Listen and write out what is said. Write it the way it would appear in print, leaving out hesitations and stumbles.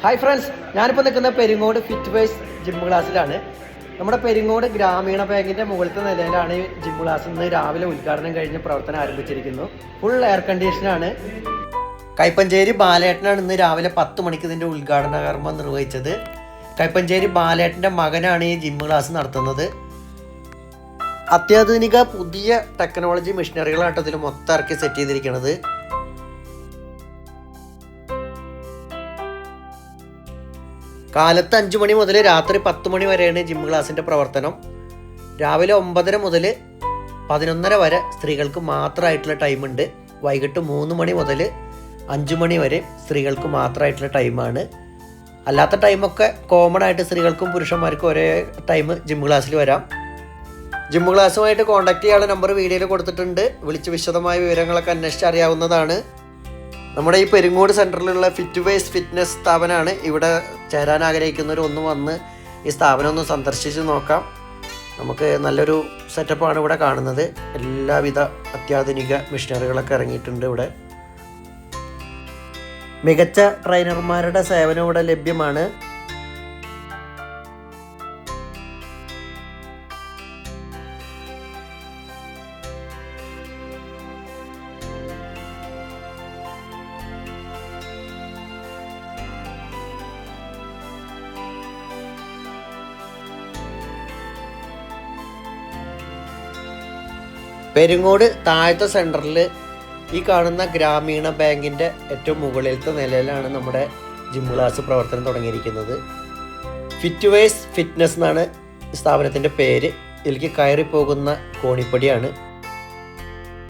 Hi friends, ഞാനിപ്പോൾ നിൽക്കുന്ന Peringode fit vase gym ക്ലാസ്സിലാണ്. നമ്മുടെ പെരിങ്ങോട് ഗ്രാമീണ ബാങ്കിൻ്റെ മുകളിലത്തെ നിലയിലാണ് ഈ ജിം ക്ലാസ്. ഇന്ന് രാവിലെ ഉദ്ഘാടനം കഴിഞ്ഞ് പ്രവർത്തനം ആരംഭിച്ചിരിക്കുന്നു. ഫുൾ എയർ കണ്ടീഷനാണ്. കൈപ്പഞ്ചേരി ബാലേട്ടനാണ് ഇന്ന് രാവിലെ 10 മണിക്ക് ഇതിൻ്റെ ഉദ്ഘാടന കർമ്മം നിർവഹിച്ചത്. കൈപ്പഞ്ചേരി ബാലേട്ടൻ്റെ മകനാണ് ഈ ജിം ക്ലാസ് നടത്തുന്നത്. അത്യാധുനിക പുതിയ ടെക്നോളജി മെഷീനറികളാണ് ഇതിൽ മൊത്തം ഇറക്കി സെറ്റ് ചെയ്തിരിക്കുന്നത്. കാലത്ത് 5 മണി മുതൽ രാത്രി 10 മണി വരെയാണ് ജിം ക്ലാസിൻ്റെ പ്രവർത്തനം. രാവിലെ 9:30 മുതൽ 11:30 വരെ സ്ത്രീകൾക്ക് മാത്രമായിട്ടുള്ള ടൈമുണ്ട്. വൈകിട്ട് 3 മണി മുതൽ 5 മണി വരെ സ്ത്രീകൾക്ക് മാത്രമായിട്ടുള്ള ടൈമാണ്. അല്ലാത്ത ടൈമൊക്കെ കോമൺ ആയിട്ട് സ്ത്രീകൾക്കും പുരുഷന്മാർക്കും ഒരേ ടൈം ജിം ക്ലാസ്സിൽ വരാം. ജിം ക്ലാസ്സുമായിട്ട് കോൺടാക്ട് ചെയ്യാനുള്ള നമ്പർ വീഡിയോയിൽ കൊടുത്തിട്ടുണ്ട്. വിളിച്ച് വിശദമായ വിവരങ്ങളൊക്കെ അന്വേഷിച്ചറിയാവുന്നതാണ്. നമ്മുടെ ഈ പെരിങ്ങോട് സെൻറ്ററിലുള്ള ഫിറ്റ് വേസ് ഫിറ്റ്നസ് സ്ഥാപനമാണ്. ഇവിടെ ചേരാൻ ആഗ്രഹിക്കുന്നവർ ഒന്ന് വന്ന് ഈ സ്ഥാപനം ഒന്ന് സന്ദർശിച്ച് നോക്കാം. നമുക്ക് നല്ലൊരു സെറ്റപ്പാണ് ഇവിടെ കാണുന്നത്. എല്ലാവിധ അത്യാധുനിക മെഷീനറികളൊക്കെ ഇറങ്ങിയിട്ടുണ്ട് ഇവിടെ. മികച്ച ട്രെയിനർമാരുടെ സേവനം ഇവിടെ ലഭ്യമാണ്. പെരിങ്ങോട് താഴത്തെ സെൻറ്ററിൽ ഈ കാണുന്ന ഗ്രാമീണ ബാങ്കിൻ്റെ ഏറ്റവും മുകളിലത്തെ നിലയിലാണ് നമ്മുടെ ജിം ക്ലാസ് പ്രവർത്തനം തുടങ്ങിയിരിക്കുന്നത്. ഫിറ്റ് വേസ് ഫിറ്റ്നസ് എന്നാണ് സ്ഥാപനത്തിൻ്റെ പേര്. ഇതിലേക്ക് കയറി പോകുന്ന കോണിപ്പടിയാണ്.